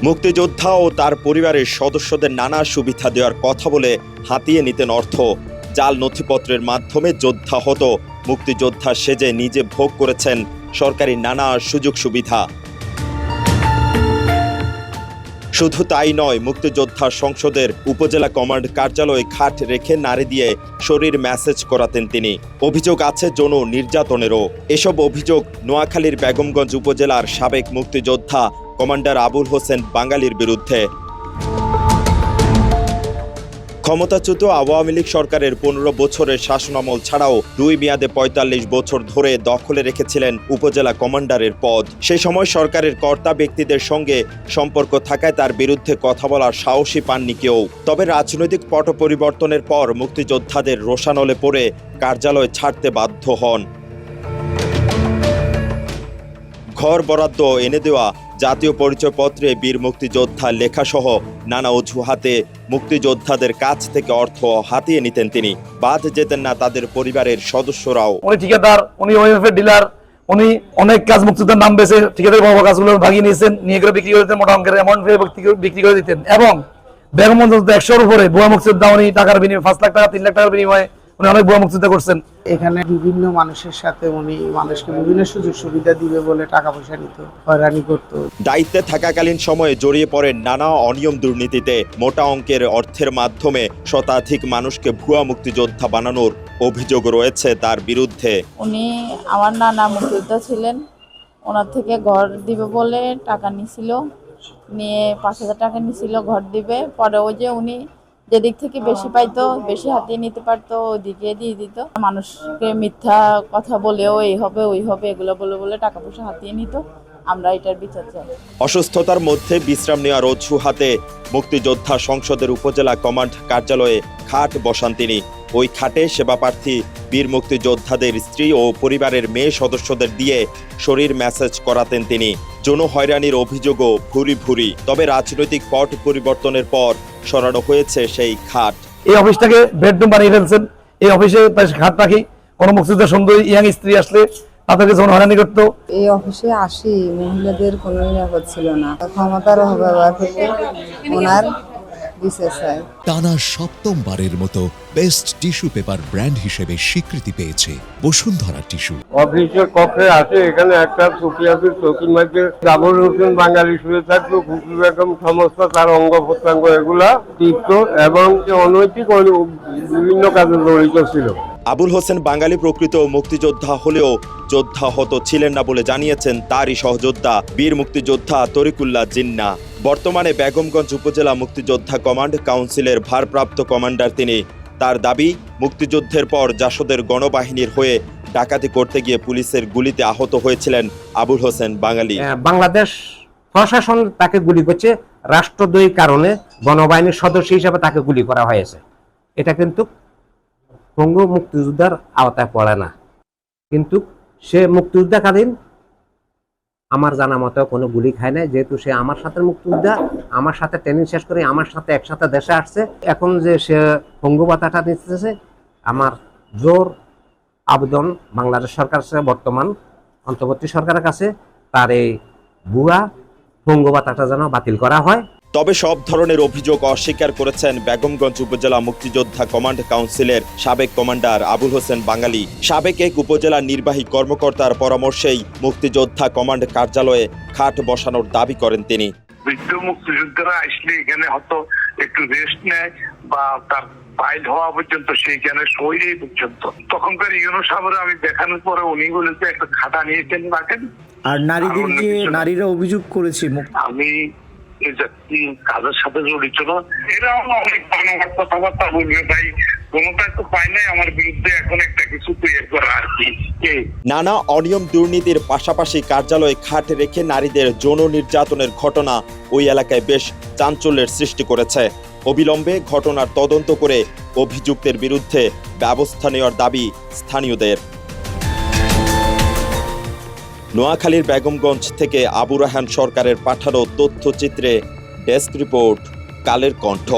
মুক্তিযোদ্ধা ও তার পরিবারের সদস্যদের নানা সুবিধা দেওয়ার কথা বলে হাতিয়ে নিতেন অর্থ। জাল নথিপত্রের মাধ্যমে যোদ্ধা হতো, মুক্তিযোদ্ধা সেজে নিজে ভোগ করেছেন সরকারি নানা সুযোগ সুবিধা। শুধু তাই নয়, মুক্তিযোদ্ধা সংসদের উপজেলা কমান্ড কার্যালয়ে খাট রেখে নাড়ি দিয়ে শরীর ম্যাসেজ করাতেন তিনি। অভিযোগ আছে যৌন নির্যাতনেরও। এসব অভিযোগ নোয়াখালীর বেগমগঞ্জ উপজেলার সাবেক মুক্তিযোদ্ধা কমান্ডার আবুল হোসেন বাঙালির বিরুদ্ধে। ক্ষমতাচ্যুত আওয়ামী লীগ সরকারের 15 বছরের শাসনামল ছাড়াও 2 মেয়াদে 45 বছর ধরে দখলে রেখেছিলেন উপজেলা কমান্ডারের পদ। সেই সময় সরকারের কর্তা ব্যক্তিদের সঙ্গে সম্পর্ক থাকায় তার বিরুদ্ধে কথা বলার সাহসী পাননি কেউ। তবে রাজনৈতিক পট পরিবর্তনের পর মুক্তিযোদ্ধাদের রোষানলে পড়ে কার্যালয় ছাড়তে বাধ্য হন। ঘর বরাদ্দ এনে দেওয়া, জাতীয় পরিচয়পত্রে বীর মুক্তিযোদ্ধা লেখাসহ নানা অজুহাতে মুক্তিযোদ্ধাদের কাছ থেকে অর্থ হাতিয়ে নিতেন তিনি। বাদ যেতেন না তাদের পরিবারের সদস্যরাও। উনি ঠিকাদার, উনি ওএফএ ডিলার, উনি অনেক কাজ মুক্তিযোদ্ধার নাম বেছে ঠিকাদার বড় কাজগুলো ভাগিয়ে নিয়েছেন, নিয়ে করে বিক্রি করে দিতেন, মোটা অঙ্কের অ্যামাউন্ট বিক্রি করে দিতেন। এবং বেগমগঞ্জ 100-র উপরে ভুয়া মুক্তিযোদ্ধা উনি টাকার বিনিময়ে 5 লাখ টাকা 3 লাখ টাকার বিনিময়ে উনি অনেক ভুয়া মুক্তিযোদ্ধা করছেন। এখানে বিভিন্ন মানুষের সাথে উনি মানুষকে বিভিন্ন সুযোগ সুবিধা দিবে বলে টাকা পয়সা নিত, হয়রানি করত। দায়িত্বে থাকাকালীন সময়ে জড়িয়ে পড়েন নানা অনিয়ম দুর্নীতিতে। মোটা অঙ্কের অর্থের মাধ্যমে শতাধিক মানুষকে ভুয়া মুক্তিযোদ্ধা বানানোর অভিযোগ রয়েছে তার বিরুদ্ধে। উনি আমার নানা মুক্তিযোদ্ধা ছিলেন, ওনার থেকে ঘর দিবে বলে টাকা নিছিল, নিয়ে 5,000 টাকা নিছিল ঘর দিবে। পরে ওই যে উনি যেদিক থেকে বেশি পাইতো, বেশি হাতিয়ে নিতে পারতো, ওইদিকে দিয়ে দিত। মানুষকে মিথ্যা কথা বলেও এই হবে ওই হবে এগুলো বলে বলে টাকা পয়সা হাতিয়ে নিত। আমরা এটার বিচার চাই। অসুস্থতার মধ্যে বিশ্রাম নেওয়ার অজুহাতে মুক্তিযোদ্ধা সংসদের উপজেলা কমান্ড কার্যালয়ে খাট বসান তিনি। ওই খাটে সেবাপ্রার্থী বীর মুক্তিযোদ্ধাদের স্ত্রী ও পরিবারের মেয়ে সদস্যদের দিয়ে শরীর ম্যাসেজ করাতেন তিনি। যৌন হয়রানির অভিযোগও ভুরি ভুরি। তবে রাজনৈতিক পট পরিবর্তনের পর সরানো হয়েছে সেই খাট। এই অফিসটাকে বেডরুম বানিয়ে ফেলছেন। এই অফিসে খাট রাখি, কোনো মুক্তিযোদ্ধা সুন্দরী ইয়াং স্ত্রী আসলে তাদেরকে যখন হয়রানি করতো। এই অফিসে আসি মহিলাদের কোনো নিরাপদ ছিল না, ক্ষমতার অপব্যবহার করতে ওনার বিশেষ চাই। টানা 7ম-বারের মতো বেস্ট টিস্যু পেপার ব্র্যান্ড হিসেবে স্বীকৃতি পেয়েছে বসুন্ধরা টিস্যু। অফিসের কক্ষে আছে, এখানে একটা সুফিয়াফির চৌকির মধ্যে আবুল হোসেন বাঙালি শুয়ে থাকতো, খুকি বেগম সমস্ত তার অঙ্গ প্রত্যঙ্গ এগুলা টিপত এবং অনৈতিক বিভিন্ন কাজে জড়িত ছিল। আবুল হোসেন বাঙালি প্রকৃত মুক্তিযোদ্ধা হলেও যোদ্ধাহত ছিলেন না বলে জানিয়েছেন তারই সহযোদ্ধা বীর মুক্তিযোদ্ধা তরিকুল্লাহ জিন্না। বর্তমানে বেগমগঞ্জ উপজেলা মুক্তিযোদ্ধা কমান্ড কাউন্সিলের ভারপ্রাপ্ত কমান্ডার তিনি। তার দাবি, মুক্তিযুদ্ধের পর জাসদের গণবাহিনীর হয়ে ডাকাতি করতে গিয়ে পুলিশের গুলিতে আহত হয়েছিলেন আবুল হোসেন বাঙালি। বাংলাদেশ প্রশাসন তাকে গুলি করছে রাষ্ট্রদ্রোহী কারণে, গণবাহিনীর সদস্য হিসেবে তাকে গুলি করা হয়েছে। এটা কিন্তু পঙ্গু মুক্তিযোদ্ধার আওতায় পড়ে না, কিন্তু সে মুক্তিযোদ্ধাকালীন আমার জানা মতো কোনো গুলি খায় না, যেহেতু সে আমার সাথে মুক্তিযোদ্ধা, আমার সাথে ট্রেনিং শেষ করে আমার সাথে একসাথে দেশে আসছে। এখন যে সে পঙ্গু ভাতাটা নিতেছে, আমার জোর আবেদন বাংলাদেশ সরকার কাছে, বর্তমান অন্তর্বর্তী সরকারের কাছে, তার এই ভুয়া পঙ্গু ভাতাটা যেন বাতিল করা হয়। তবে সব ধরনের অভিযোগ অস্বীকার করেছেন বেগমগঞ্জ উপজেলা মুক্তিযোদ্ধা কমান্ড কাউন্সিলের সাবেক কমান্ডার আবুল হোসেন বাঙালি। সাবেক এক উপজেলা নির্বাহী কর্মকর্তার পরামর্শেই মুক্তিযোদ্ধা কমান্ড কার্যালয়ে খাট বসানোর দাবি করেন তিনি। বৃদ্ধ মুক্তিযোদ্ধারা আসলে এখানে হয়তো একটু রেস্ট নেয় বা তার ফাইল হওয়া পর্যন্ত সেইখানে শরীরে পর্যন্ত। তখনকার ইউনো সাহেবের আমি দেখানোর পরে উনি বলেছে একটা খাটা নিয়েছেন রাখেন। আর নারীদেরকে নারীরা অভিযোগ করেছে আমি কাজের সাথে জড়িত না, এরা অনেক কথাবার্তা বলবে ভাই, কোনোটা তো পাই নাই আমার বিরুদ্ধে এখন একটা কিছু তৈরি করা আর কি। নানা অনিয়ম দুর্নীতির পাশাপাশি কার্যালয়ে খাট রেখে নারীদের যৌন নির্যাতনের ঘটনা ওই এলাকায় বেশ চাঞ্চল্যের সৃষ্টি করেছে। অবিলম্বে ঘটনার তদন্ত করে অভিযুক্তের বিরুদ্ধে ব্যবস্থা নেওয়ার দাবি স্থানীয়দের। নোয়াখালীর বেগমগঞ্জ থেকে আবু রায়হান সরকারের পাঠানো তথ্যচিত্রে ডেস্ক রিপোর্ট, কালের কণ্ঠ।